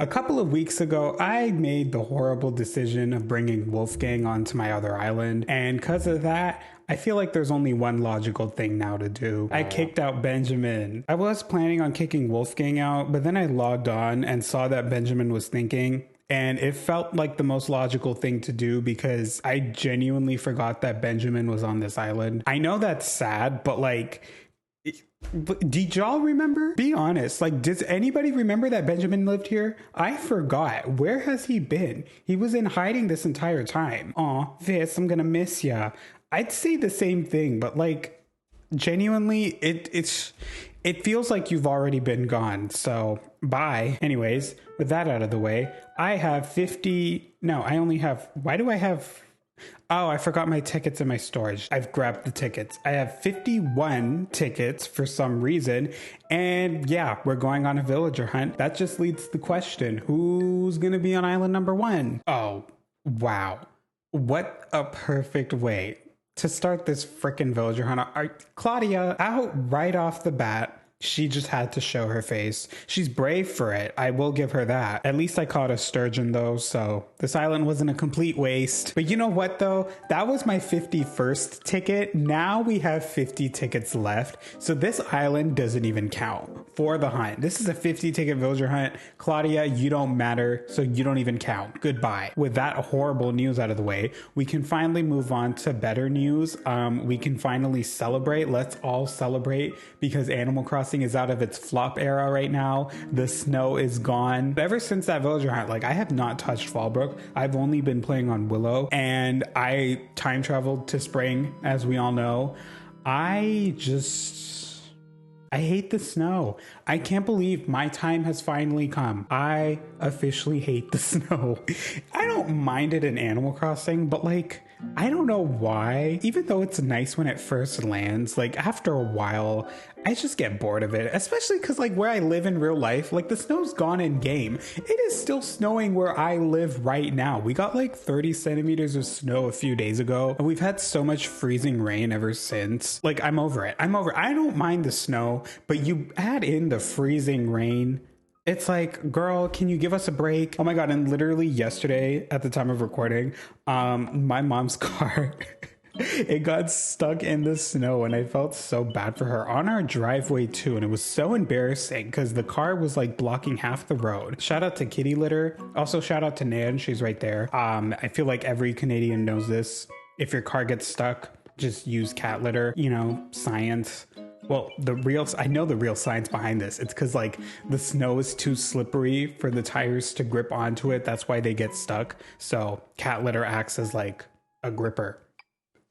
A couple of weeks ago, I made the horrible decision of bringing Wolfgang onto my other island, and because of that, I feel like there's only one logical thing now to do. I kicked out Benjamin. I was planning on kicking Wolfgang out, but then I logged on and saw that Benjamin was thinking, and it felt like the most logical thing to do because I genuinely forgot that Benjamin was on this island. I know that's sad, but like, did y'all remember? Be honest. Like, does anybody remember that Benjamin lived here? I forgot. Where has he been? He was in hiding this entire time. Aw, Vis, I'm gonna miss ya. I'd say the same thing, but like, genuinely, it feels like you've already been gone. So bye. Anyways, with that out of the way, I have 50. No, I only have. Why do I have? Oh, I forgot my tickets in my storage. I've grabbed the tickets. I have 51 tickets for some reason. And yeah, we're going on a villager hunt. That just leads to the question, who's going to be on island number 1? Oh, wow. What a perfect way to start this frickin' villager hunt. Claudia, out right off the bat. She just had to show her face. She's brave for it. I will give her that. At least I caught a sturgeon though, so this island wasn't a complete waste. But you know what though? That was my 51st ticket. Now we have 50 tickets left. So this island doesn't even count for the hunt. This is a 50 ticket villager hunt. Claudia, you don't matter, so you don't even count. Goodbye. With that horrible news out of the way, we can finally move on to better news. We can finally celebrate. Let's all celebrate because Animal Crossing is out of its flop era right now. The snow is gone. Ever since that villager hunt, like I have not touched Fallbrook. I've only been playing on Willow and I time traveled to spring, as we all know. I hate the snow. I can't believe my time has finally come. I officially hate the snow. I don't mind it in Animal Crossing, but like, I don't know why. Even though it's nice when it first lands, like after a while, I just get bored of it. Especially because like where I live in real life, like the snow's gone in game. It is still snowing where I live right now. We got like 30 centimeters of snow a few days ago. And we've had so much freezing rain ever since. Like I'm over it. I don't mind the snow, but you add in the freezing rain. It's like, girl, can you give us a break? Oh my God. And literally yesterday at the time of recording, my mom's car, it got stuck in the snow and I felt so bad for her on our driveway too. And it was so embarrassing because the car was like blocking half the road. Shout out to Kitty Litter. Also shout out to Nan. She's right there. I feel like every Canadian knows this. If your car gets stuck, just use cat litter, you know, science. Well, I know the real science behind this. It's because like the snow is too slippery for the tires to grip onto it. That's why they get stuck. So cat litter acts as like a gripper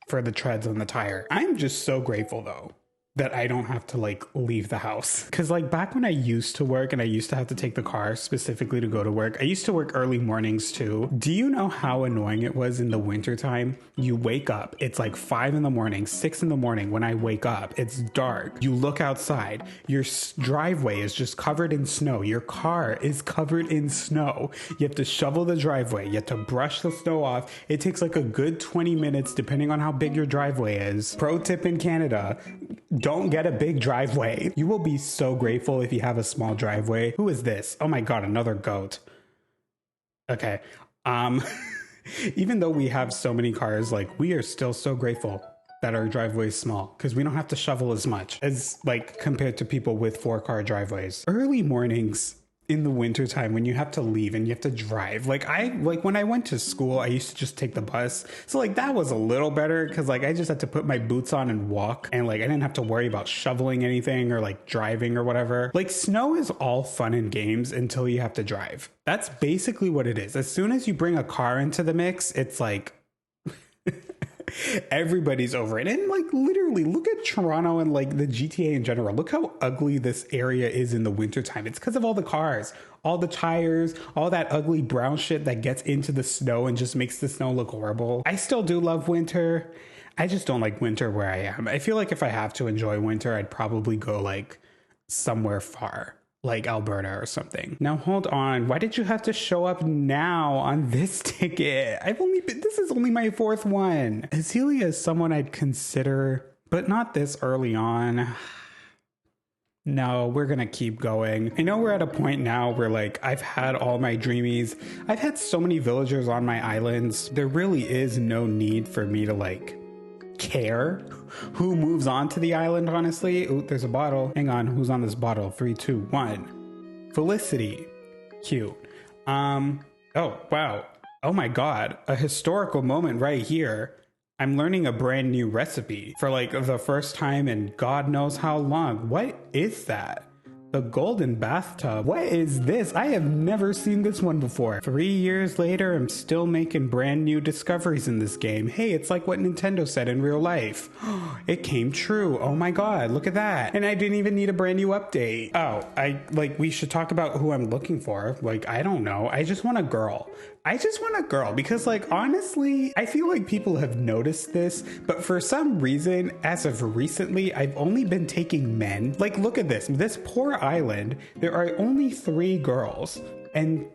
for the treads on the tire. I'm just so grateful though that I don't have to like leave the house. Cause like back when I used to work and I used to have to take the car specifically to go to work, I used to work early mornings too. Do you know how annoying it was in the wintertime? You wake up, it's like 5 in the morning, 6 in the morning when I wake up, it's dark. You look outside, your driveway is just covered in snow. Your car is covered in snow. You have to shovel the driveway. You have to brush the snow off. It takes like a good 20 minutes depending on how big your driveway is. Pro tip in Canada, don't get a big driveway. You will be so grateful if you have a small driveway. Who is this? Oh my God, another goat. Okay. Even though we have so many cars, like we are still so grateful that our driveway is small because we don't have to shovel as much as like compared to people with 4-car driveways. Early mornings in the wintertime when you have to leave and you have to drive. Like when I went to school, I used to just take the bus. So like that was a little better because like I just had to put my boots on and walk and like I didn't have to worry about shoveling anything or like driving or whatever. Like snow is all fun and games until you have to drive. That's basically what it is. As soon as you bring a car into the mix, it's like everybody's over it. And like literally look at Toronto and like the GTA in general. Look how ugly this area is in the wintertime. It's because of all the cars, all the tires, all that ugly brown shit that gets into the snow and just makes the snow look horrible. I still do love winter. I just don't like winter where I am. I feel like if I have to enjoy winter, I'd probably go like somewhere far, like Alberta or something. Now hold on, why did you have to show up now on this ticket? This is only my 4th one. Azealia is someone I'd consider, but not this early on. No, we're gonna keep going. I know we're at a point now where like I've had all my dreamies. I've had so many villagers on my islands. There really is no need for me to like care who moves on to the island, honestly. Ooh, there's a bottle. Hang on, who's on this bottle? 3, 2, 1. Felicity. Cute. Oh, wow. Oh my God. A historical moment right here. I'm learning a brand new recipe for like the first time in God knows how long. What is that? The golden bathtub. What is this? I have never seen this one before. 3 years later, I'm still making brand new discoveries in this game. Hey, it's like what Nintendo said in real life. It came true. Oh my God, look at that. And I didn't even need a brand new update. Oh, we should talk about who I'm looking for. Like, I don't know. I just want a girl. I just want a girl because, like, honestly, I feel like people have noticed this, but for some reason, as of recently, I've only been taking men. Like, look at this. This poor island, there are only 3 girls. And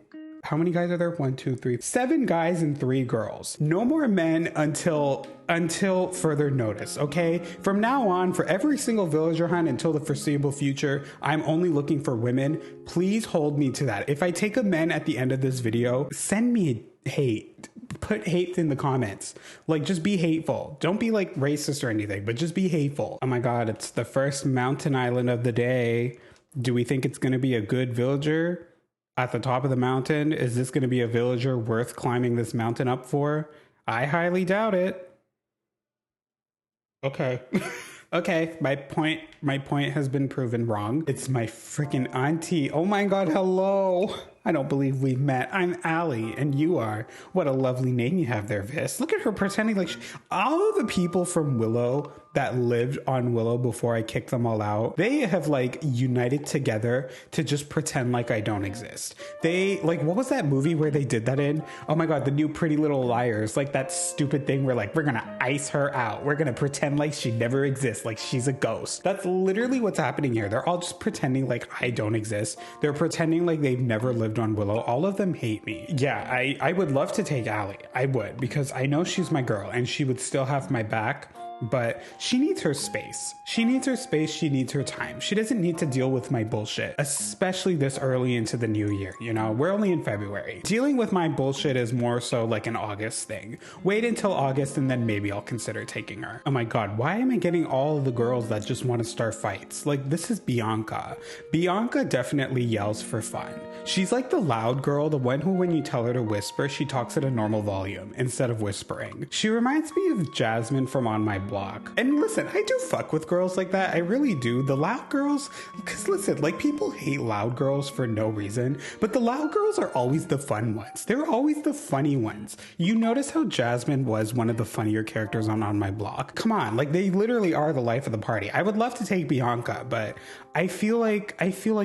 how many guys are there? 1, 2, 3, 7 guys and 3 girls. No more men until further notice, okay? From now on, for every single villager hunt until the foreseeable future, I'm only looking for women. Please hold me to that. If I take a man at the end of this video, send me hate. Put hate in the comments. Like, just be hateful. Don't be like racist or anything, but just be hateful. Oh my God, it's the first mountain island of the day. Do we think it's gonna be a good villager? At the top of the mountain, is this going to be a villager worth climbing this mountain up for? I highly doubt it. Okay. Okay, my point has been proven wrong. It's my freaking auntie. Oh my God, hello. I don't believe we've met. I'm Allie, and you are. What a lovely name you have there, Vis. Look at her pretending like all of the people from Willow that lived on Willow before I kicked them all out, they have like united together to just pretend like I don't exist. They like, what was that movie where they did that in? Oh my God, the new Pretty Little Liars. Like that stupid thing where like, we're gonna ice her out. We're gonna pretend like she never exists, like she's a ghost. That's literally what's happening here. They're all just pretending like I don't exist. They're pretending like they've never lived on Willow. All of them hate me. Yeah, I would love to take Allie. I would, because I know she's my girl and she would still have my back. But she needs her space. She needs her space. She needs her time. She doesn't need to deal with my bullshit, especially this early into the new year. You know, we're only in February. Dealing with my bullshit is more so like an August thing. Wait until August and then maybe I'll consider taking her. Oh my God, why am I getting all of the girls that just want to start fights? Like, this is Bianca. Bianca definitely yells for fun. She's like the loud girl, the one who when you tell her to whisper, she talks at a normal volume instead of whispering. She reminds me of Jasmine from On My Block. And listen, I do fuck with girls like that. I really do. The loud girls, because listen, like people hate loud girls for no reason, but the loud girls are always the fun ones. They're always the funny ones. You notice how Jasmine was one of the funnier characters on My Block. Come on, like they literally are the life of the party. I would love to take Bianca, but I feel like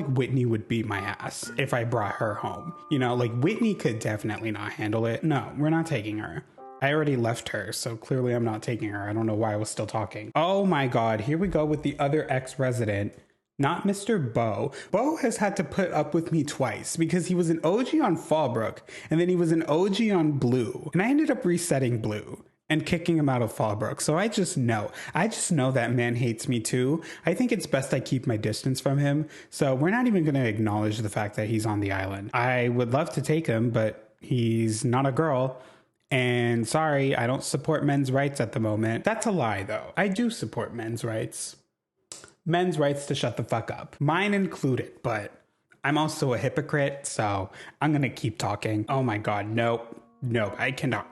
Whitney would beat my ass if I brought her home. You know, like Whitney could definitely not handle it. No, we're not taking her. I already left her, so clearly I'm not taking her. I don't know why I was still talking. Oh my God, here we go with the other ex-resident, not Mr. Bo. Bo has had to put up with me twice because he was an OG on Fallbrook and then he was an OG on Blue. And I ended up resetting Blue and kicking him out of Fallbrook. So I just know that man hates me too. I think it's best I keep my distance from him. So we're not even gonna acknowledge the fact that he's on the island. I would love to take him, but he's not a girl. And sorry, I don't support men's rights at the moment. That's a lie though. I do support men's rights. Men's rights to shut the fuck up. Mine included, but I'm also a hypocrite, so I'm gonna keep talking. Oh my God, nope, I cannot.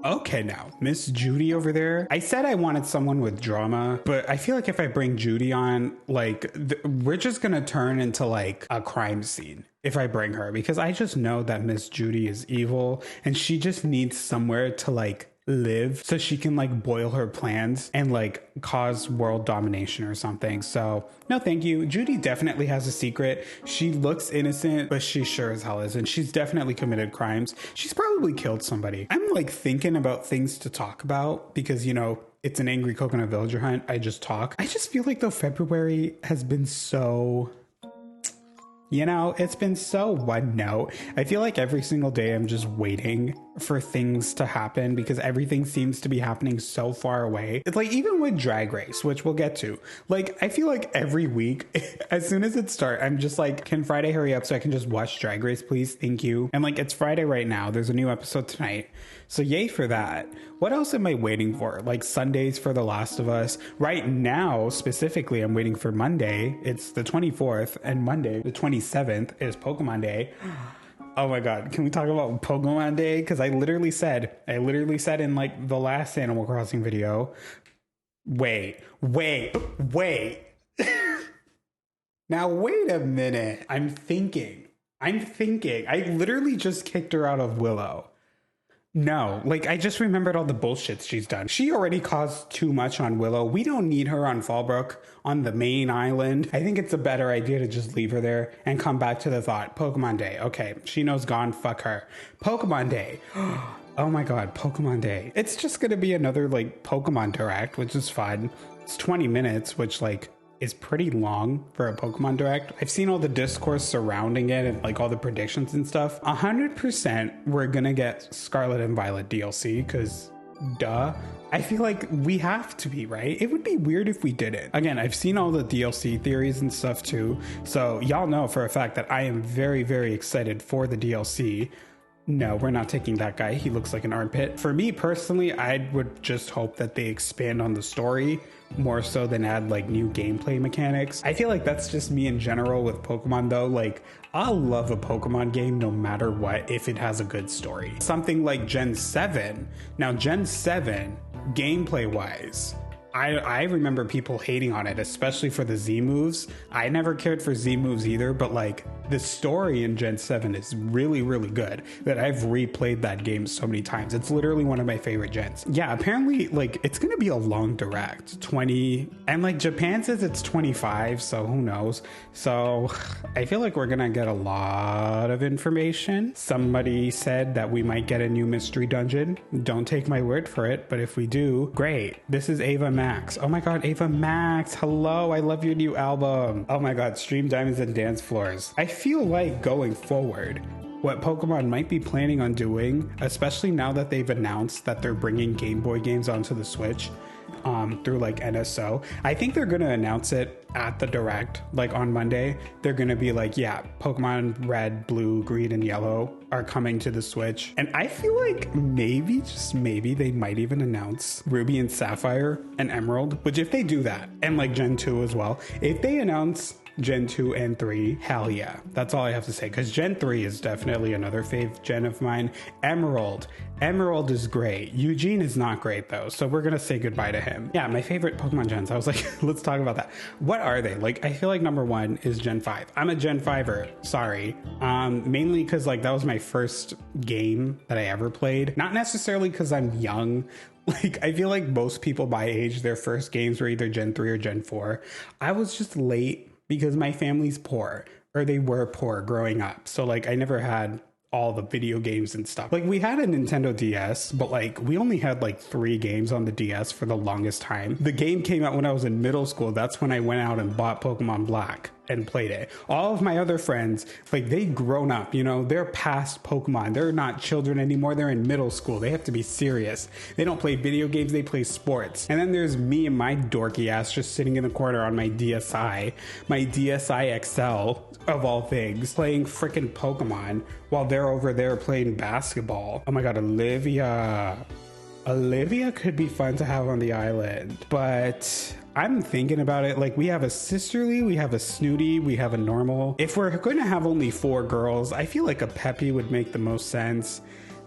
Okay now, Miss Judy over there. I said I wanted someone with drama, but I feel like if I bring Judy on, like, we're just gonna turn into like a crime scene if I bring her, because I just know that Miss Judy is evil and she just needs somewhere to like live so she can like boil her plans and like cause world domination or something. So no thank you. Judy definitely has a secret. She looks innocent, but she sure as hell isn't. She's definitely committed crimes. She's probably killed somebody. I'm like thinking about things to talk about because, you know, it's an angry coconut villager hunt. I just talk. I just feel like though February has been so, you know, it's been so one note. I feel like every single day I'm just waiting for things to happen because everything seems to be happening so far away. It's like, even with Drag Race, which we'll get to, like, I feel like every week, as soon as it starts, I'm just like, can Friday hurry up so I can just watch Drag Race, please? Thank you. And like, it's Friday right now. There's a new episode tonight. So yay for that. What else am I waiting for? Like Sundays for The Last of Us. Right now, specifically, I'm waiting for Monday. It's the 24th, and Monday, the 27th, is Pokemon Day. Oh my God, can we talk about Pokemon Day? Because I literally said in like the last Animal Crossing video, wait. Now, wait a minute. I'm thinking. I literally just kicked her out of Willow. No, like, I just remembered all the bullshit she's done. She already caused too much on Willow. We don't need her on Fallbrook, on the main island. I think it's a better idea to just leave her there and come back to the thought. Pokemon Day. Okay, Shino's gone. Fuck her. Pokemon Day. Oh my God, Pokemon Day. It's just gonna be another, like, Pokemon Direct, which is fun. It's 20 minutes, which, like, is pretty long for a Pokemon Direct. I've seen all the discourse surrounding it and like all the predictions and stuff. 100% we're gonna get Scarlet and Violet DLC, because duh. I feel like we have to be, right? It would be weird if we didn't. Again, I've seen all the DLC theories and stuff too. So y'all know for a fact that I am very, very excited for the DLC. No, we're not taking that guy. He looks like an armpit. For me personally, I would just hope that they expand on the story more so than add like new gameplay mechanics. I feel like that's just me in general with Pokemon though. Like, I'll love a Pokemon game no matter what if it has a good story. Something like Gen 7. Now, Gen 7, gameplay wise, I remember people hating on it, especially for the Z moves. I never cared for Z moves either, but like the story in Gen 7 is really, really good that I've replayed that game so many times. It's literally one of my favorite gens. Yeah, apparently like it's gonna be a long direct, 20, and like Japan says it's 25, so who knows? So I feel like we're gonna get a lot of information. Somebody said that we might get a new mystery dungeon. Don't take my word for it, but if we do, great. This is Ava Max. Oh my God, Ava Max. Hello, I love your new album. Oh my God, Stream Diamonds and Dance Floors. I feel like going forward, what Pokemon might be planning on doing, especially now that they've announced that they're bringing Game Boy games onto the Switch through like NSO, I think they're going to announce it at the Direct, like on Monday. They're going to be like, yeah, Pokemon Red, Blue, Green, and Yellow are coming to the Switch. And I feel like maybe, just maybe, they might even announce Ruby and Sapphire and Emerald, which if they do that, and like Gen 2 as well, if they announce Gen 2 and 3, hell yeah. That's all I have to say, because Gen 3 is definitely another fave gen of mine. Emerald is great. Eugene is not great though, so we're gonna say goodbye to him. Yeah, my favorite Pokemon gens. I was like, let's talk about that. What are they? Like, I feel like number one is Gen 5. I'm a Gen 5er, sorry. Mainly because like that was my first game that I ever played. Not necessarily because I'm young. Like, I feel like most people my age, their first games were either Gen 3 or Gen 4. I was just late because my family's poor, or they were poor growing up. So like I never had all the video games and stuff. Like, we had a Nintendo DS, but like we only had like 3 games on the DS for the longest time. The game came out when I was in middle school. That's when I went out and bought Pokemon Black and played it. All of my other friends, like, they've grown up, you know, they're past Pokemon. They're not children anymore. They're in middle school. They have to be serious. They don't play video games, they play sports. And then there's me and my dorky ass just sitting in the corner on my DSi XL of all things, playing freaking Pokemon while they're over there playing basketball. Oh my God, Olivia could be fun to have on the island, but I'm thinking about it. Like, we have a sisterly, we have a snooty, we have a normal. If we're going to have only 4 girls, I feel like a Peppy would make the most sense.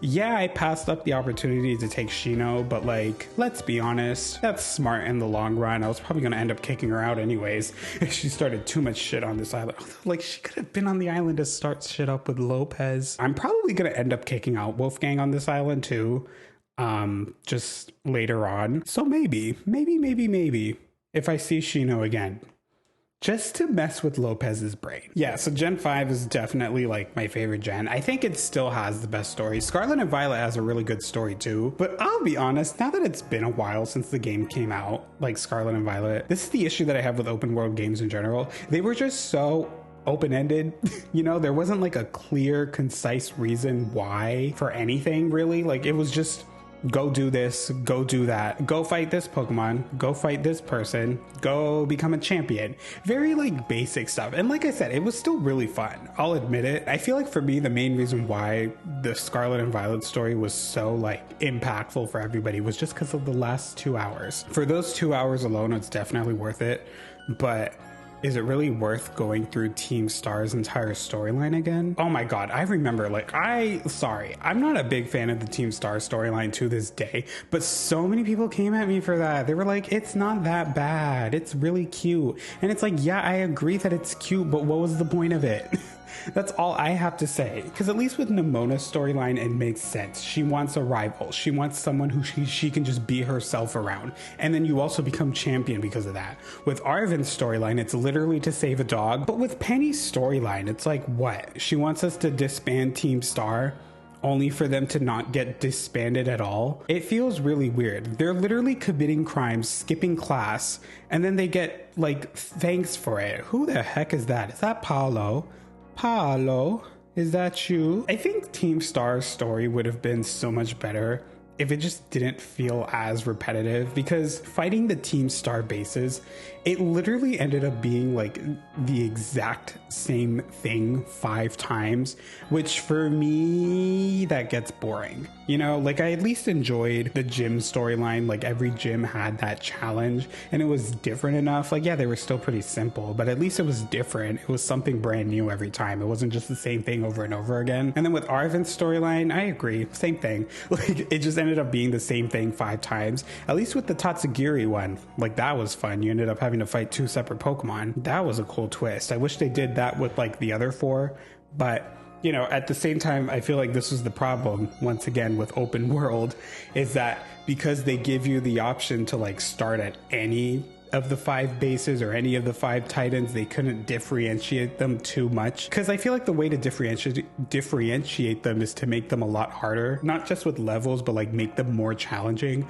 Yeah, I passed up the opportunity to take Shino, but like, let's be honest, that's smart in the long run. I was probably going to end up kicking her out anyways if she started too much shit on this island. Like, she could have been on the island to start shit up with Lopez. I'm probably going to end up kicking out Wolfgang on this island too, just later on. So maybe if I see Shino again, just to mess with Lopez's brain. Yeah, so Gen 5 is definitely like my favorite gen. I think it still has the best story. Scarlet and Violet has a really good story too. But I'll be honest, now that it's been a while since the game came out, like Scarlet and Violet, this is the issue that I have with open world games in general. They were just so open-ended. You know, there wasn't like a clear, concise reason why for anything really. Like it was just go do this, go do that, go fight this Pokemon, go fight this person, go become a champion. Very like basic stuff. And like I said, it was still really fun. I'll admit it. I feel like for me, the main reason why the Scarlet and Violet story was so like impactful for everybody was just because of the last 2 hours. For those 2 hours alone, it's definitely worth it. But is it really worth going through Team Star's entire storyline again? Oh my god, I remember, like, I'm not a big fan of the Team Star storyline to this day, but so many people came at me for that. They were like, it's not that bad, it's really cute. And it's like, yeah, I agree that it's cute, but what was the point of it? That's all I have to say. Because at least with Nemona's storyline, it makes sense. She wants a rival. She wants someone who she can just be herself around. And then you also become champion because of that. With Arven's storyline, it's literally to save a dog. But with Penny's storyline, it's like, what? She wants us to disband Team Star only for them to not get disbanded at all. It feels really weird. They're literally committing crimes, skipping class, and then they get, like, thanks for it. Who the heck is that? Is that Paolo? Paolo, is that you? I think Team Star's story would have been so much better if it just didn't feel as repetitive, because fighting the Team Star bases, it literally ended up being like the exact same thing 5 times, which for me, that gets boring. You know, like I at least enjoyed the gym storyline. Like every gym had that challenge and it was different enough. Like, yeah, they were still pretty simple, but at least it was different. It was something brand new every time. It wasn't just the same thing over and over again. And then with Arven's storyline, I agree, same thing. Like it just ended up being the same thing 5 times. At least with the Tatsugiri one, like that was fun. You ended up having to fight 2 separate Pokemon. That was a cool twist. I wish they did that with like the other 4, but you know, at the same time, I feel like this was the problem, once again, with open world, is that because they give you the option to like start at any of the 5 bases or any of the 5 titans, they couldn't differentiate them too much. Because I feel like the way to differentiate them is to make them a lot harder, not just with levels, but like make them more challenging.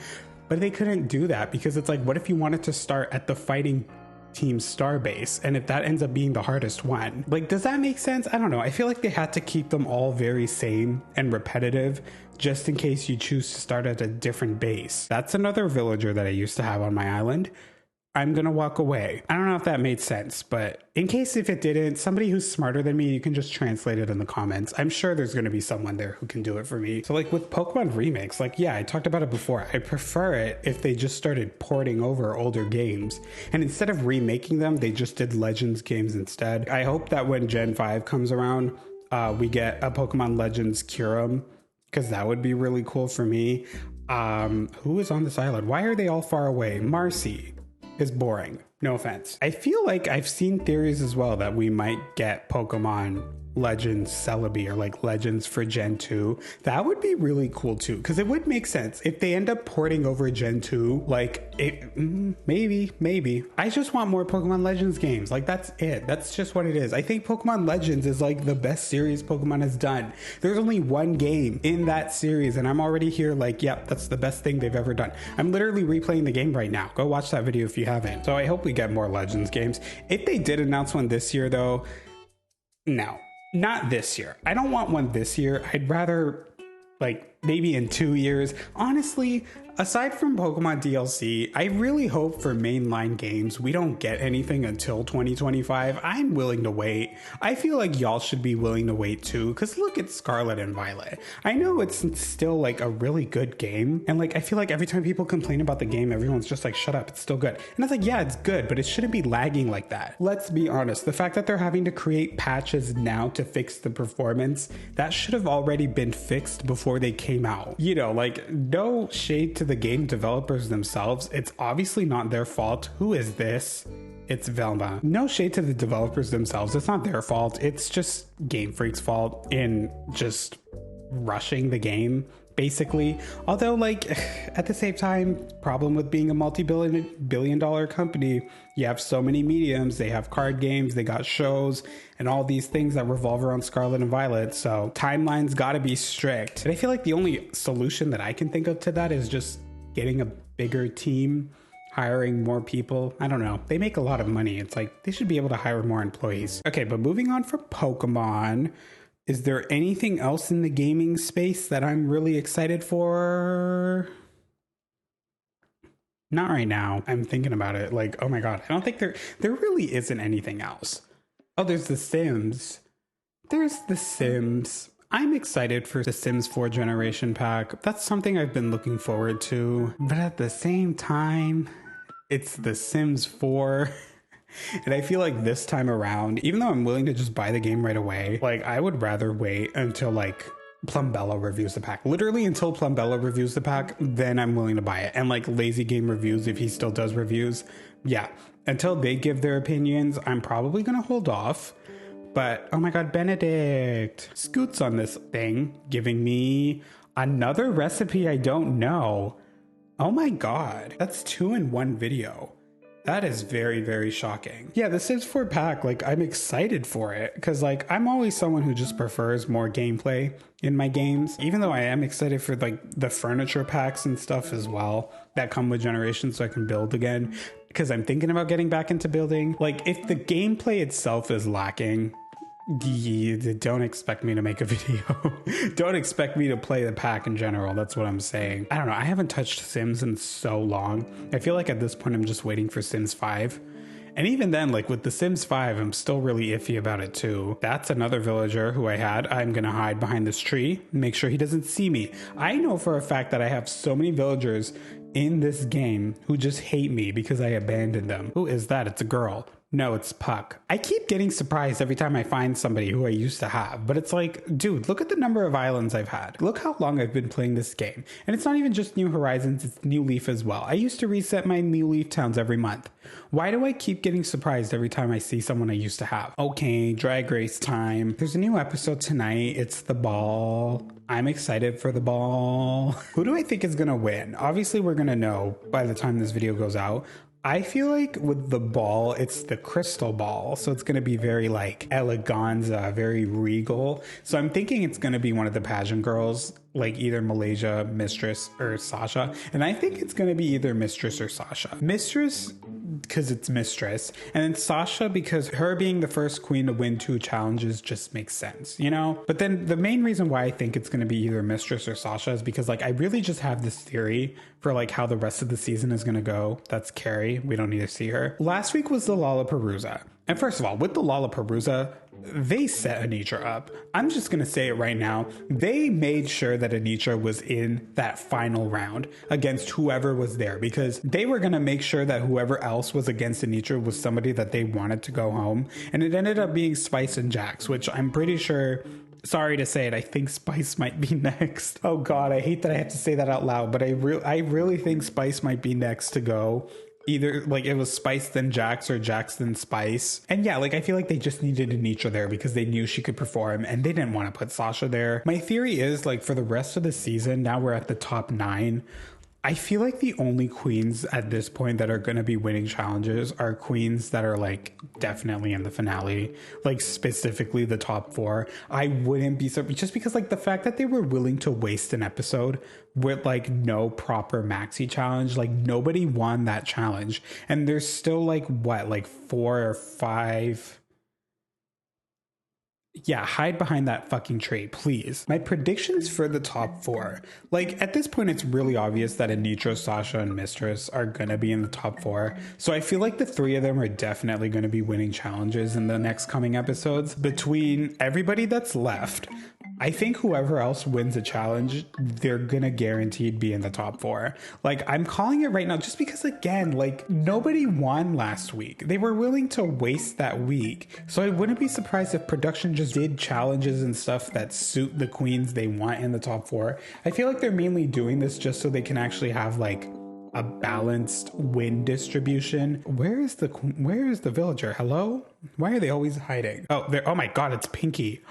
But they couldn't do that because it's like, what if you wanted to start at the fighting Team Star base, and if that ends up being the hardest one? Like, does that make sense? I don't know. I feel like they had to keep them all very same and repetitive just in case you choose to start at a different base. That's another villager that I used to have on my island. I'm gonna walk away. I don't know if that made sense, but in case if it didn't, somebody who's smarter than me, you can just translate it in the comments. I'm sure there's gonna be someone there who can do it for me. So like with Pokemon remakes, like yeah, I talked about it before. I prefer it if they just started porting over older games. And instead of remaking them, they just did Legends games instead. I hope that when Gen 5 comes around, we get a Pokemon Legends Kyurem, because that would be really cool for me. Who is on this island? Why are they all far away? Marcy is boring. No offense. I feel like I've seen theories as well that we might get Pokemon Legends Celebi or like Legends for Gen 2. That would be really cool too, because it would make sense if they end up porting over Gen 2. Like it, maybe. I just want more Pokemon Legends games. Like that's it. That's just what it is. I think Pokemon Legends is like the best series Pokemon has done. There's only one game in that series and I'm already here like, yep, that's the best thing they've ever done. I'm literally replaying the game right now. Go watch that video if you haven't. So I hope we get more Legends games. If they did announce one this year though, no. Not this year. I don't want one this year. I'd rather like maybe in 2 years. Honestly, aside from Pokemon DLC, I really hope for mainline games we don't get anything until 2025. I'm willing to wait. I feel like y'all should be willing to wait too, because look at Scarlet and Violet. I know it's still like a really good game, and like I feel like every time people complain about the game, everyone's just like, shut up, it's still good. And it's like, yeah, it's good, but it shouldn't be lagging like that. Let's be honest, the fact that they're having to create patches now to fix the performance, that should have already been fixed before they came out. You know, like no shade to the game developers themselves. It's obviously not their fault. Who is this? It's Velma. No shade to the developers themselves. It's not their fault. It's just Game Freak's fault in just rushing the game, basically. Although, like, at the same time, problem with being a multi-billion-dollar company, you have so many mediums. They have card games, they got shows, and all these things that revolve around Scarlet and Violet. So timelines gotta be strict. And I feel like the only solution that I can think of to that is just getting a bigger team. hiring more people. I don't know. They make a lot of money. It's like they should be able to hire more employees. Okay, but moving on from Pokemon, is there anything else in the gaming space that I'm really excited for? Not right now. I'm thinking about it. Like, oh my God, I don't think there really isn't anything else. Oh, there's The Sims. There's The Sims. I'm excited for the Sims 4 Generation Pack. That's something I've been looking forward to. But at the same time, it's The Sims 4. And I feel like this time around, even though I'm willing to just buy the game right away, like I would rather wait until like Plumbella reviews the pack. Literally until Plumbella reviews the pack, then I'm willing to buy it. And like Lazy Game Reviews, if he still does reviews, yeah. Until they give their opinions, I'm probably going to hold off. But, oh my God, Benedict. Scoot's on this thing, giving me another recipe I don't know. Oh my God, that's 2 in 1 video. That is very, very shocking. Yeah, the Sims 4 pack, like, I'm excited for it. Because, like, I'm always someone who just prefers more gameplay in my games. Even though I am excited for, like, the furniture packs and stuff as well that come with Generations so I can build again. Because I'm thinking about getting back into building. Like, if the gameplay itself is lacking, don't expect me to make a video. Don't expect me to play the pack in general. That's what I'm saying. I don't know. I haven't touched Sims in so long. I feel like at this point I'm just waiting for Sims 5. And even then, like with the Sims 5, I'm still really iffy about it too. That's another villager who I had. I'm gonna hide behind this tree, make sure he doesn't see me. I know for a fact that I have so many villagers in this game who just hate me because I abandoned them. Who is that? It's a girl. No, it's Puck. I keep getting surprised every time I find somebody who I used to have, but it's like, dude, look at the number of islands I've had. Look how long I've been playing this game. And it's not even just New Horizons, it's New Leaf as well. I used to reset my New Leaf towns every month. Why do I keep getting surprised every time I see someone I used to have? Okay, Drag Race time. There's a new episode tonight. It's the ball. I'm excited for the ball. Who do I think is gonna win? Obviously, we're gonna know by the time this video goes out. I feel like with the ball, it's the crystal ball. So it's going to be very like eleganza, very regal. So I'm thinking it's going to be one of the pageant girls, like either Malaysia, Mistress, or Sasha. And I think it's going to be either Mistress or Sasha. Mistress, because it's Mistress. And then Sasha, because her being the first queen to win 2 challenges just makes sense, you know? But then the main reason why I think it's going to be either Mistress or Sasha is because like I really just have this theory for like how the rest of the season is going to go. That's Carrie. We don't need to see her. Last week was the Lollapalooza. And first of all, with the Lollapalooza, they set Anitra up. I'm just going to say it right now. They made sure that Anitra was in that final round against whoever was there because they were going to make sure that whoever else was against Anitra was somebody that they wanted to go home. And it ended up being Spice and Jax, which I'm pretty sure, sorry to say it, I think Spice might be next. Oh God, I hate that I have to say that out loud, but I really think Spice might be next to go. Either like it was Spice then Jax or Jax then Spice. And yeah, like I feel like they just needed Anitra there because they knew she could perform and they didn't want to put Sasha there. My theory is like for the rest of the season, now we're at the top 9. I feel like the only queens at this point that are going to be winning challenges are queens that are like definitely in the finale, like specifically the top 4. I wouldn't be surprised just because like the fact that they were willing to waste an episode with like no proper maxi challenge, like nobody won that challenge. And there's still like what, like 4 or 5. Yeah, hide behind that fucking tree, please. My predictions for the top 4. Like, at this point, it's really obvious that Anitra, Sasha, and Mistress are gonna be in the top 4. So I feel like the 3 of them are definitely gonna be winning challenges in the next coming episodes. Between everybody that's left, I think whoever else wins a challenge, they're gonna guaranteed be in the top 4. Like, I'm calling it right now just because, again, like, nobody won last week. They were willing to waste that week. So I wouldn't be surprised if production just did challenges and stuff that suit the queens they want in the top 4. I feel like they're mainly doing this just so they can actually have, like, a balanced win distribution. Where is the villager? Hello? Why are they always hiding? Oh, oh my God, it's Pinky.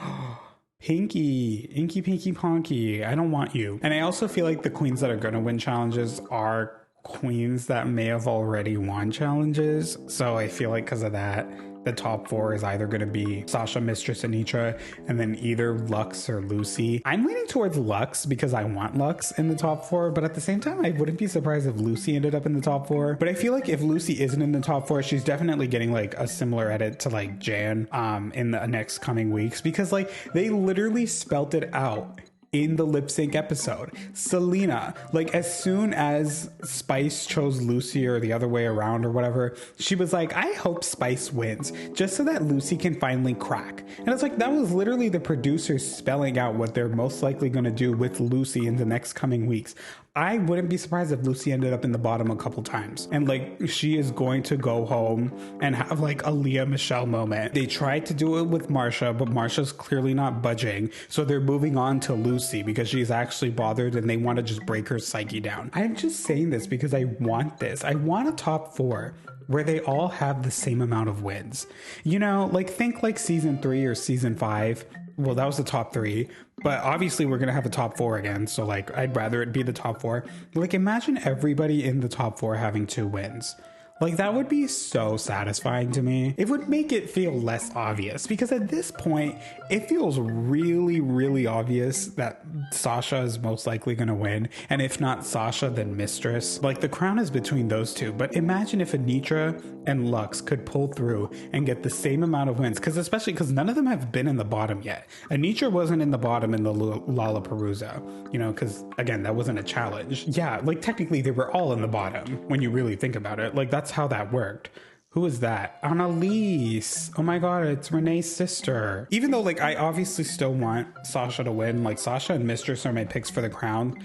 Pinky, Inky Pinky Ponky, I don't want you. And I also feel like the queens that are gonna win challenges are queens that may have already won challenges. So I feel like because of that, the top 4 is either going to be Sasha, Mistress, Anitra, and then either Lux or Lucy. I'm leaning towards Lux because I want Lux in the top 4, but at the same time, I wouldn't be surprised if Lucy ended up in the top 4. But I feel like if Lucy isn't in the top 4, she's definitely getting like a similar edit to like Jan in the next coming weeks, because like they literally spelt it out in the lip sync episode. Selena, like as soon as Spice chose Lucy or the other way around or whatever, she was like, I hope Spice wins just so that Lucy can finally crack. And it's like, that was literally the producers spelling out what they're most likely going to do with Lucy in the next coming weeks. I wouldn't be surprised if Lucy ended up in the bottom a couple times. And like, she is going to go home and have like a Leah Michelle moment. They tried to do it with Marsha, but Marsha's clearly not budging. So they're moving on to Lucy because she's actually bothered and they want to just break her psyche down. I'm just saying this because I want this. I want a top 4 where they all have the same amount of wins. You know, like think like season 3 or season 5. Well, that was the top 3, but obviously we're going to have a top 4 again. So like, I'd rather it be the top 4. Like imagine everybody in the top 4 having 2 wins. Like that would be so satisfying to me. It would make it feel less obvious because at this point, it feels really, really obvious that Sasha is most likely going to win. And if not Sasha, then Mistress. Like the crown is between those two. But imagine if Anitra and Lux could pull through and get the same amount of wins. Especially because none of them have been in the bottom yet. Anitra wasn't in the bottom in the Lollapalooza, you know, because again, that wasn't a challenge. Yeah, like technically they were all in the bottom when you really think about it. Like that's how that worked. Who is that? Annalise. Oh my god, it's Renee's sister. Even though like I obviously still want Sasha to win, like Sasha and Mistress are my picks for the crown.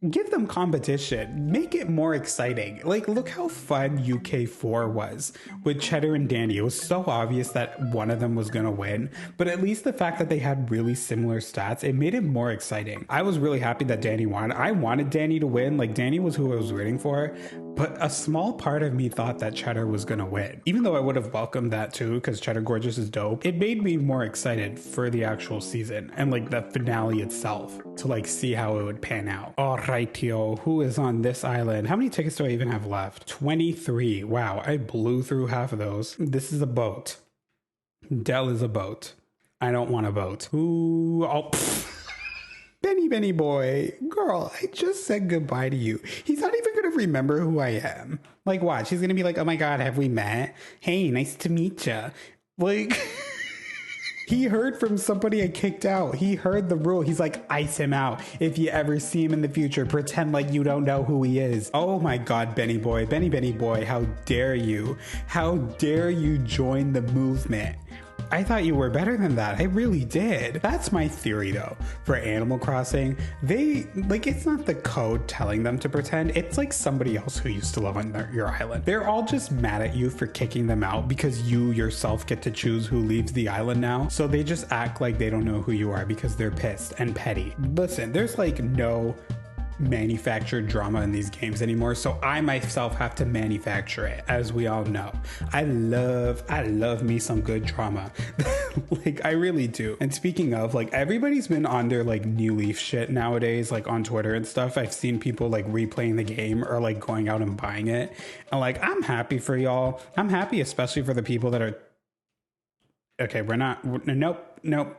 Give them competition. Make it more exciting. Like, look how fun UK4 was with Cheddar and Danny. It was so obvious that one of them was going to win. But at least the fact that they had really similar stats, it made it more exciting. I was really happy that Danny won. I wanted Danny to win. Like, Danny was who I was rooting for. But a small part of me thought that Cheddar was going to win. Even though I would have welcomed that too, because Cheddar Gorgeous is dope. It made me more excited for the actual season and like the finale itself to like see how it would pan out. All right, yo, who is on this island? How many tickets do I even have left? 23. Wow, I blew through half of those. This is a boat. Dell is a boat. I don't want a boat. Ooh, oh, Benny boy, girl, I just said goodbye to you. He's not even going to remember who I am. Like, watch, he's going to be like, oh my god, have we met? Hey, nice to meet ya. Like, he heard from somebody I kicked out. He heard the rule. He's like, ice him out. If you ever see him in the future, pretend like you don't know who he is. Oh my god, Benny boy, Benny boy, how dare you? How dare you join the movement? I thought you were better than that. I really did. That's my theory though. For Animal Crossing, they, like, it's not the code telling them to pretend. It's like somebody else who used to live on your island. They're all just mad at you for kicking them out because you yourself get to choose who leaves the island now. So they just act like they don't know who you are because they're pissed and petty. Listen, there's like no manufactured drama in these games anymore, so I myself have to manufacture it, as we all know. I love me some good drama. Like, I really do. And speaking of, like, everybody's been on their like New Leaf shit nowadays, like on Twitter and stuff. I've seen people like replaying the game or like going out and buying it, and like, I'm happy for y'all. I'm happy especially for the people that are okay, nope.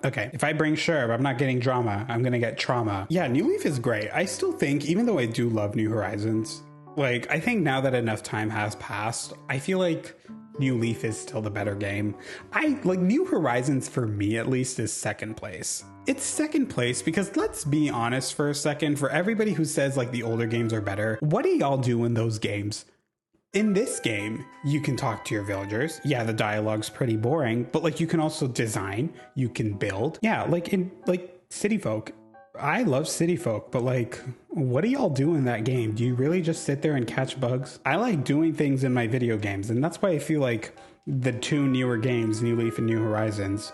Okay, if I bring Sherb, I'm not getting drama. I'm gonna get trauma. Yeah, New Leaf is great. I still think, even though I do love New Horizons, like, I think now that enough time has passed, I feel like New Leaf is still the better game. I like New Horizons, for me at least, is second place. It's second place because, let's be honest for a second, for everybody who says like the older games are better, what do y'all do in those games? In this game, you can talk to your villagers. Yeah, the dialogue's pretty boring, but like, you can also design, you can build. Yeah, like in like City Folk. I love City Folk, but like, what do y'all do in that game? Do you really just sit there and catch bugs? I like doing things in my video games, and that's why I feel like the two newer games, New Leaf and New Horizons,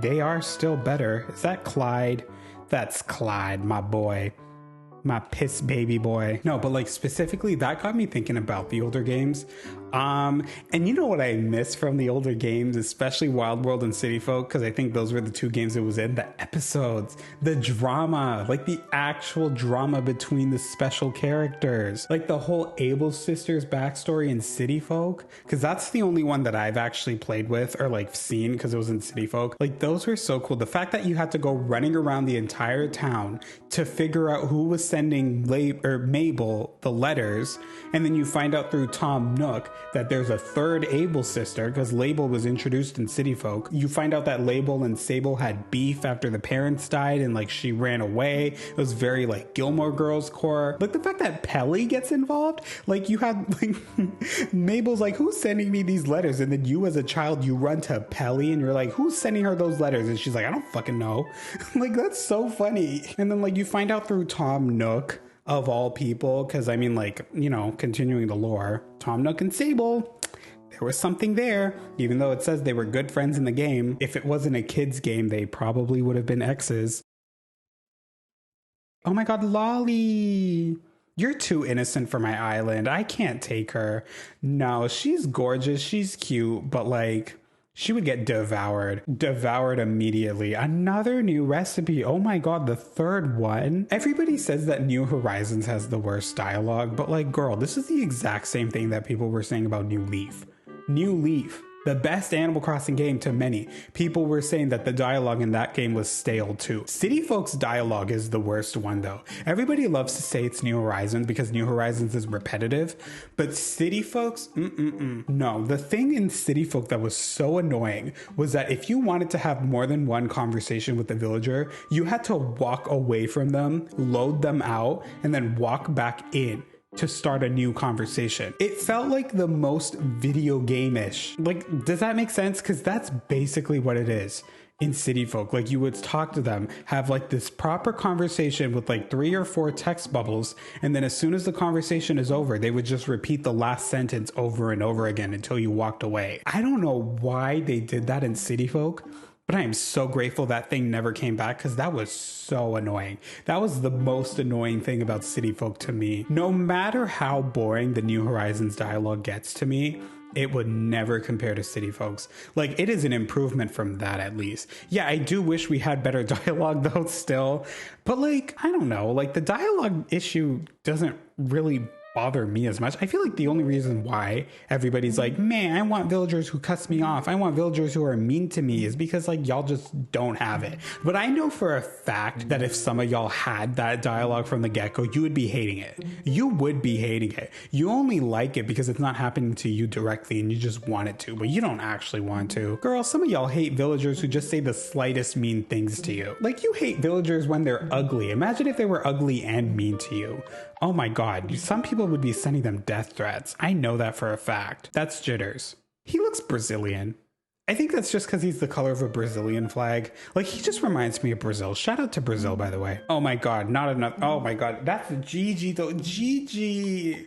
they are still better. Is that Clyde? That's Clyde, my boy. My piss baby boy. No, but like specifically, that got me thinking about the older games. And you know what I miss from the older games, especially Wild World and City Folk, because I think those were the two games it was in, the episodes, the drama, like the actual drama between the special characters, like the whole Abel sisters backstory in City Folk, because that's the only one that I've actually played with or like seen because it was in City Folk. Like those were so cool. The fact that you had to go running around the entire town to figure out who was sending Mabel the letters, and then you find out through Tom Nook that there's a third Abel sister because Label was introduced in City Folk. You find out that Label and Sable had beef after the parents died and like she ran away. It was very like Gilmore Girls core. Like the fact that Pelly gets involved, like you had like Mabel's like, who's sending me these letters? And then you as a child, you run to Pelly and you're like, who's sending her those letters? And she's like, I don't fucking know. Like that's so funny. And then like you find out through Tom Nook, of all people, because I mean, like, you know, continuing the lore, Tom Nook and Sable, there was something there, even though it says they were good friends in the game. If it wasn't a kid's game, they probably would have been exes. Oh my god, Lolly! You're too innocent for my island. I can't take her. No, she's gorgeous, she's cute, but like, she would get devoured immediately. Another new recipe. Oh my god, the third one. Everybody says that New Horizons has the worst dialogue, but like, girl, this is the exact same thing that people were saying about New Leaf. New Leaf, the best Animal Crossing game to many. People were saying that the dialogue in that game was stale too. City Folk's dialogue is the worst one though. Everybody loves to say it's New Horizons because New Horizons is repetitive, but City Folk's, no. The thing in City Folk that was so annoying was that if you wanted to have more than one conversation with the villager, you had to walk away from them, load them out, and then walk back in to start a new conversation. It felt like the most video game-ish. Like, does that make sense? Because that's basically what it is in City Folk. Like, you would talk to them, have like this proper conversation with like 3 or 4 text bubbles, and then as soon as the conversation is over, they would just repeat the last sentence over and over again until you walked away. I don't know why they did that in City Folk, but I am so grateful that thing never came back because that was so annoying. That was the most annoying thing about City Folk to me. No matter how boring the New Horizons dialogue gets to me, it would never compare to City Folks. Like, it is an improvement from that at least. Yeah, I do wish we had better dialogue though still. But like, I don't know, like the dialogue issue doesn't really bother me as much. I feel like the only reason why everybody's like, man, I want villagers who cuss me off, I want villagers who are mean to me, is because like y'all just don't have it. But I know for a fact that if some of y'all had that dialogue from the get-go, you would be hating it. You would be hating it. You only like it because it's not happening to you directly and you just want it to, but you don't actually want to. Girl, some of y'all hate villagers who just say the slightest mean things to you. Like, you hate villagers when they're ugly. Imagine if they were ugly and mean to you. Oh my god, some people would be sending them death threats. I know that for a fact. That's Jitters. He looks Brazilian. I think that's just because he's the color of a Brazilian flag. Like, he just reminds me of Brazil. Shout out to Brazil, by the way. Oh my god, not enough. Oh my god, that's Gigi though. Gigi.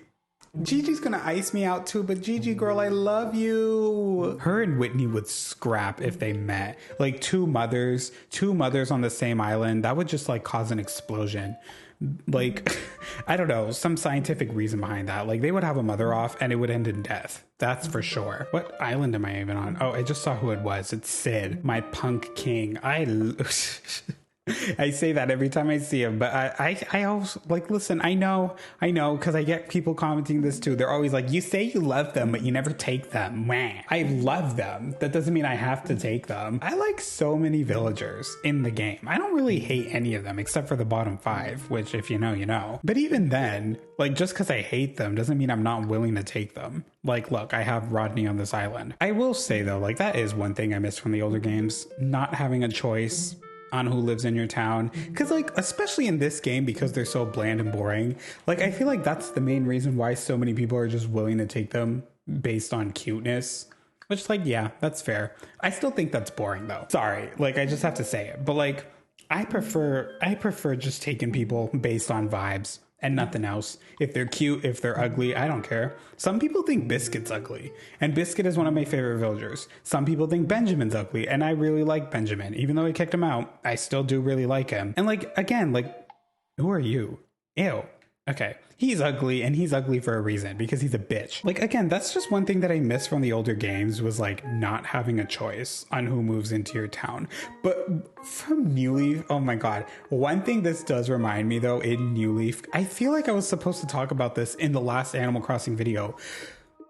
Gigi's gonna ice me out too, but Gigi girl, I love you. Her and Whitney would scrap if they met. Like two mothers on the same island. That would just like cause an explosion. Like, I don't know, some scientific reason behind that. Like, they would have a mother off and it would end in death. That's for sure. What island am I even on? Oh, I just saw who it was. It's Sid, my punk king. I say that every time I see him, but I always like, listen, I know, because I get people commenting this too. They're always like, you say you love them, but you never take them. Wah. I love them. That doesn't mean I have to take them. I like so many villagers in the game. I don't really hate any of them except for the bottom 5, which if you know, you know. But even then, like, just because I hate them doesn't mean I'm not willing to take them. Like, look, I have Rodney on this island. I will say though, like, that is one thing I miss from the older games, not having a choice on who lives in your town. Because like, especially in this game, because they're so bland and boring, like I feel like that's the main reason why so many people are just willing to take them based on cuteness, which like, yeah, that's fair. I still think that's boring though. Sorry, like I just have to say it, but like I prefer just taking people based on vibes and nothing else. If they're cute, if they're ugly, I don't care. Some people think Biscuit's ugly, and Biscuit is one of my favorite villagers. Some people think Benjamin's ugly, and I really like Benjamin. Even though I kicked him out, I still do really like him. And like, again, like, who are you? Ew. Okay, he's ugly, and he's ugly for a reason, because he's a bitch. Like, again, that's just one thing that I miss from the older games, was like not having a choice on who moves into your town. But from New Leaf, oh my god, one thing this does remind me though, in New Leaf, I feel like I was supposed to talk about this in the last Animal Crossing video.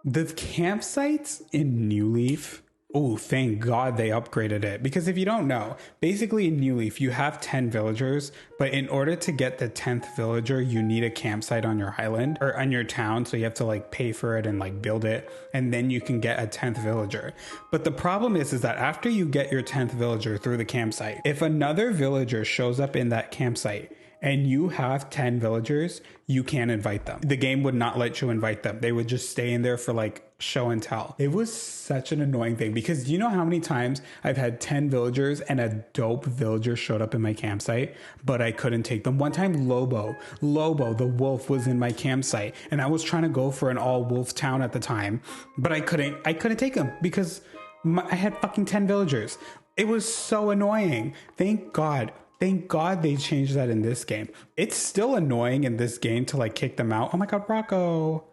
The campsites in New Leaf, oh, thank God they upgraded it. Because if you don't know, basically in New Leaf, you have 10 villagers, but in order to get the 10th villager, you need a campsite on your island or on your town. So you have to like pay for it and like build it, and then you can get a 10th villager. But the problem is that after you get your 10th villager through the campsite, if another villager shows up in that campsite and you have 10 villagers, you can't invite them. The game would not let you invite them. They would just stay in there for like show and tell. It was such an annoying thing, because do you know how many times I've had 10 villagers and a dope villager showed up in my campsite, but I couldn't take them? One time, Lobo, the wolf, was in my campsite, and I was trying to go for an all wolf town at the time, but I couldn't take him because I had fucking 10 villagers. It was so annoying. Thank God they changed that in this game. It's still annoying in this game to like kick them out. Oh my God, Rocco.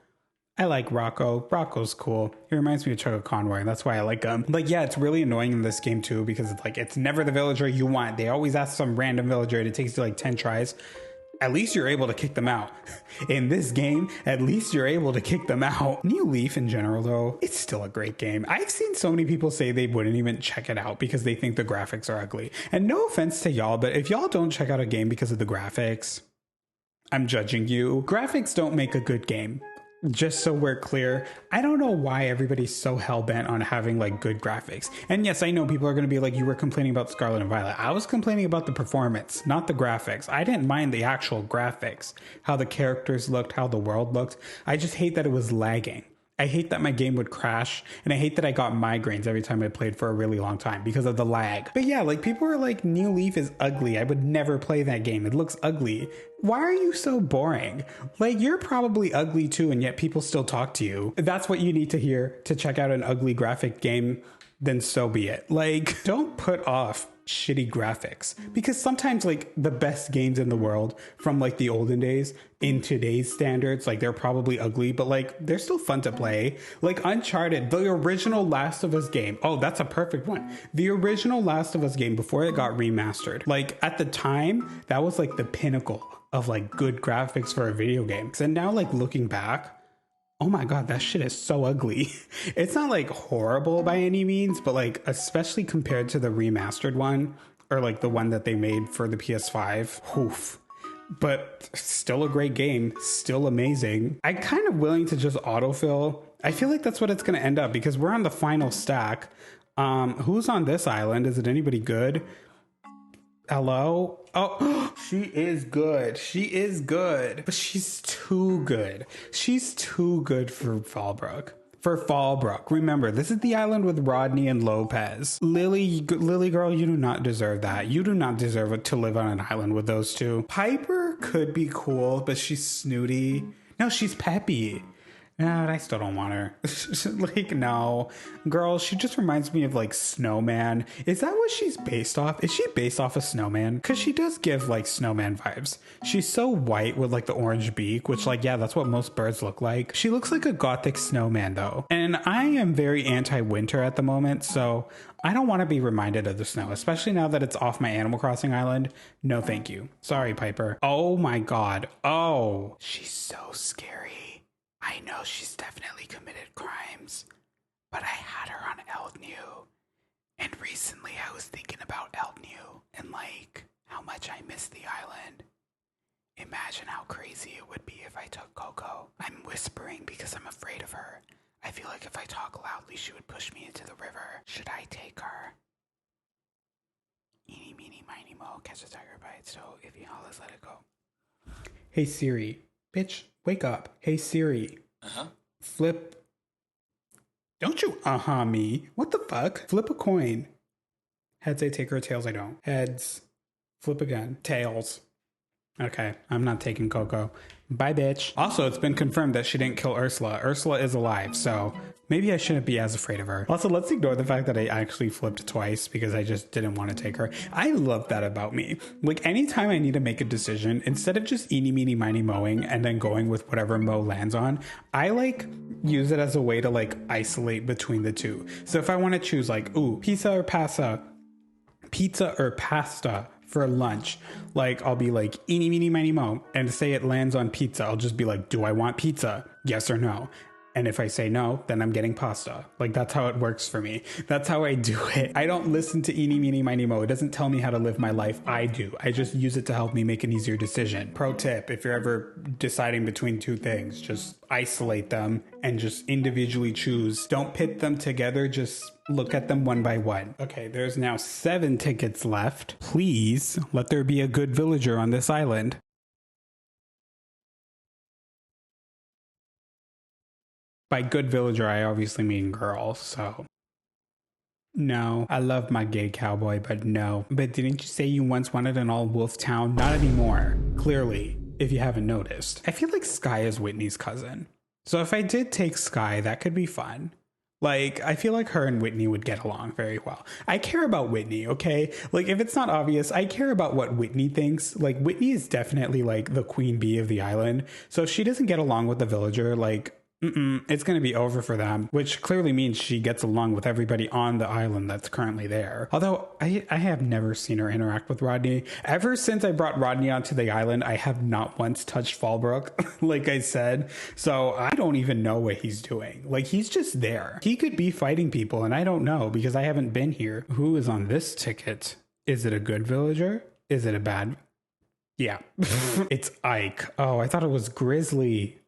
I like Rocco. Rocco's cool. He reminds me of Chugga Conroy, and that's why I like him. Like, yeah, it's really annoying in this game too, because it's like, it's never the villager you want. They always ask some random villager, and it takes you like 10 tries. At least you're able to kick them out. In this game, at least you're able to kick them out. New Leaf in general, though, it's still a great game. I've seen so many people say they wouldn't even check it out because they think the graphics are ugly. And no offense to y'all, but if y'all don't check out a game because of the graphics, I'm judging you. Graphics don't make a good game. Just so we're clear, I don't know why everybody's so hell-bent on having like good graphics. And yes, I know people are going to be like, you were complaining about Scarlet and Violet. I was complaining about the performance, not the graphics. I didn't mind the actual graphics, how the characters looked, how the world looked. I just hate that it was lagging. I hate that my game would crash, and I hate that I got migraines every time I played for a really long time because of the lag. But yeah, like people were like, New Leaf is ugly. I would never play that game. It looks ugly. Why are you so boring? Like, you're probably ugly too, and yet people still talk to you. If that's what you need to hear to check out an ugly graphic game, then so be it. Like, don't put off shitty graphics, because sometimes like the best games in the world from like the olden days in today's standards, like they're probably ugly, but like they're still fun to play. Like Uncharted, the original Last of Us game. Oh, that's a perfect one. The original Last of Us game before it got remastered. Like at the time, that was like the pinnacle of like good graphics for a video game. And now like looking back, oh my God, that shit is so ugly. It's not like horrible by any means, but like, especially compared to the remastered one, or like the one that they made for the PS5, oof. But still a great game, still amazing. I'm kind of willing to just autofill. I feel like that's what it's gonna end up, because we're on the final stack. Who's on this island? Is it anybody good? Hello? Oh, she is good. She is good. But she's too good. She's too good for Fallbrook. For Fallbrook. Remember, this is the island with Rodney and Lopez. Lily girl, you do not deserve that. You do not deserve it to live on an island with those two. Piper could be cool, but she's snooty. No, she's peppy. No, I still don't want her. Like, no. Girl, she just reminds me of, like, Snowman. Is that what she's based off? Is she based off of Snowman? Because she does give, like, Snowman vibes. She's so white with, like, the orange beak, which, like, yeah, that's what most birds look like. She looks like a gothic snowman, though. And I am very anti-winter at the moment, so I don't want to be reminded of the snow, especially now that it's off my Animal Crossing island. No, thank you. Sorry, Piper. Oh, my God. Oh, she's so scary. I know she's definitely committed crimes, but I had her on Eldnew, and recently I was thinking about Eldnew and like how much I miss the island. Imagine how crazy it would be if I took Coco. I'm whispering because I'm afraid of her. I feel like if I talk loudly, she would push me into the river. Should I take her? Eeny, meeny, miny, mo, catch a tiger bite, so if he hollers, let it go. Hey Siri. Bitch, wake up. Hey Siri. Flip. Don't you me. What the fuck? Flip a coin. Heads I take her, tails I don't. Heads. Flip again. Tails. Okay, I'm not taking Coco. Bye, bitch. Also, it's been confirmed that she didn't kill Ursula. Ursula is alive, so Maybe I shouldn't be as afraid of her. Also, let's ignore the fact that I actually flipped twice because I just didn't want to take her. I love that about me. Like, anytime I need to make a decision, instead of just eeny, meeny, miny, mowing and then going with whatever mow lands on, I like use it as a way to like isolate between the two. So if I want to choose like, ooh, pizza or pasta for lunch, like I'll be like eeny, meeny, miny, moe, and say it lands on pizza, I'll just be like, do I want pizza? Yes or no? And if I say no, then I'm getting pasta. Like, that's how it works for me. That's how I do it. I don't listen to eeny, meeny, miny, moe. It doesn't tell me how to live my life. I do. I just use it to help me make an easier decision. Pro tip, if you're ever deciding between two things, just isolate them and just individually choose. Don't pit them together. Just look at them one by one. Okay, there's now 7 tickets left. Please let there be a good villager on this island. By good villager, I obviously mean girl, so. No, I love my gay cowboy, but no. But didn't you say you once wanted an all-wolf town? Not anymore. Clearly, if you haven't noticed. I feel like Sky is Whitney's cousin. So if I did take Sky, that could be fun. Like, I feel like her and Whitney would get along very well. I care about Whitney, okay? Like, if it's not obvious, I care about what Whitney thinks. Like, Whitney is definitely, like, the queen bee of the island. So if she doesn't get along with the villager, like, it's going to be over for them, which clearly means she gets along with everybody on the island that's currently there. Although I have never seen her interact with Rodney. Ever since I brought Rodney onto the island, I have not once touched Fallbrook, like I said. So I don't even know what he's doing. Like, he's just there. He could be fighting people, and I don't know because I haven't been here. Who is on this ticket? Is it a good villager? Is it a bad? Yeah, it's Ike. Oh, I thought it was Grizzly.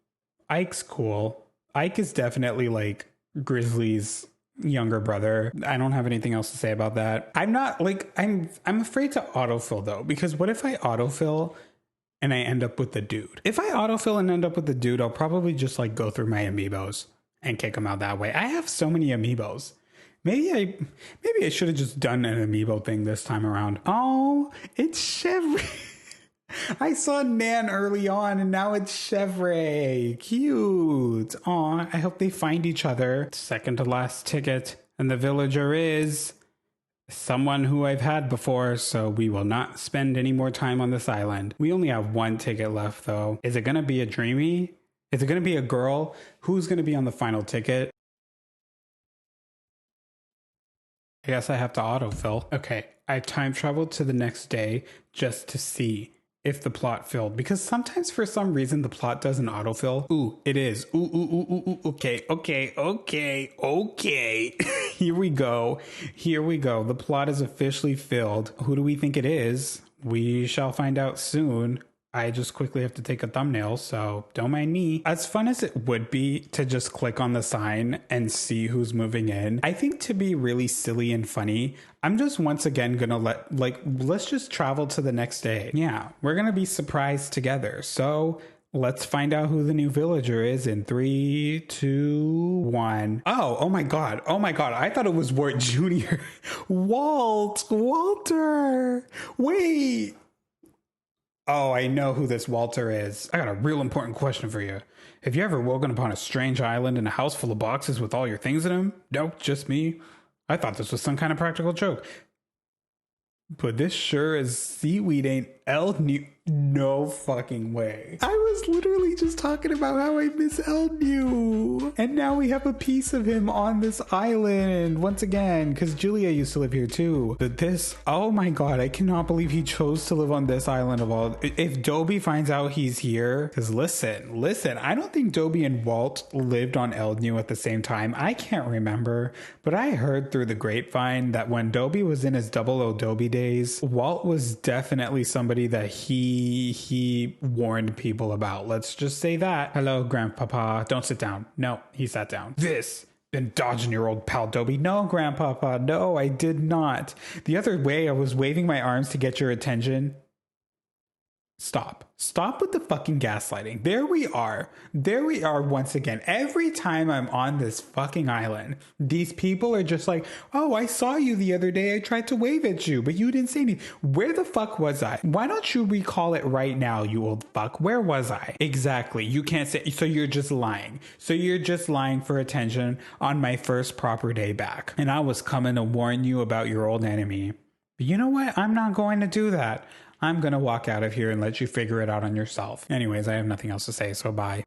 Ike's cool. Ike is definitely like Grizzly's younger brother. I don't have anything else to say about that. I'm not like, I'm afraid to autofill though, because what if I autofill and I end up with the dude? If I autofill and end up with the dude, I'll probably just like go through my amiibos and kick them out that way. I have so many amiibos. Maybe I should have just done an amiibo thing this time around. Oh, it's Chevy. I saw Nan early on and now it's Chevrolet. Cute. Aw, I hope they find each other. Second to last ticket. And the villager is someone who I've had before, so we will not spend any more time on this island. We only have 1 ticket left though. Is it going to be a Dreamy? Is it going to be a girl? Who's going to be on the final ticket? I guess I have to autofill. Okay, I time traveled to the next day just to see if the plot filled, because sometimes for some reason the plot doesn't autofill. Ooh, it is. Ooh. Okay. Here we go. The plot is officially filled. Who do we think it is? We shall find out soon. I just quickly have to take a thumbnail, so don't mind me. As fun as it would be to just click on the sign and see who's moving in, I think to be really silly and funny, I'm just once again gonna let's just travel to the next day. Yeah, we're gonna be surprised together. So let's find out who the new villager is in 3, 2, 1. Oh my God. I thought it was Wart Jr. Walter. Wait. Oh, I know who this Walter is. I got a real important question for you. Have you ever woken upon a strange island in a house full of boxes with all your things in them? Nope, just me. I thought this was some kind of practical joke. But this sure as seaweed ain't El New. No fucking way. I was literally just talking about how I miss El New. And now we have a piece of him on this island once again, because Julia used to live here too. But this, oh my God, I cannot believe he chose to live on this island of all. If Dobie finds out he's here, because listen, I don't think Dobie and Walt lived on El New at the same time. I can't remember, but I heard through the grapevine that when Dobie was in his Double O Dobie days, Walt was definitely somebody that he warned people about. Let's just say that. Hello, Grandpapa. Don't sit down. No, he sat down. This. Been dodging your old pal Dobie. No, Grandpapa. No, I did not. The other way, I was waving my arms to get your attention. Stop with the fucking gaslighting. There we are. There we are once again. Every time I'm on this fucking island, these people are just like, oh, I saw you the other day. I tried to wave at you, but you didn't say anything. Where the fuck was I? Why don't you recall it right now, you old fuck? Where was I? Exactly. You can't say, so you're just lying. So you're just lying for attention on my first proper day back. And I was coming to warn you about your old enemy. But you know what? I'm not going to do that. I'm going to walk out of here and let you figure it out on yourself. Anyways, I have nothing else to say, so bye.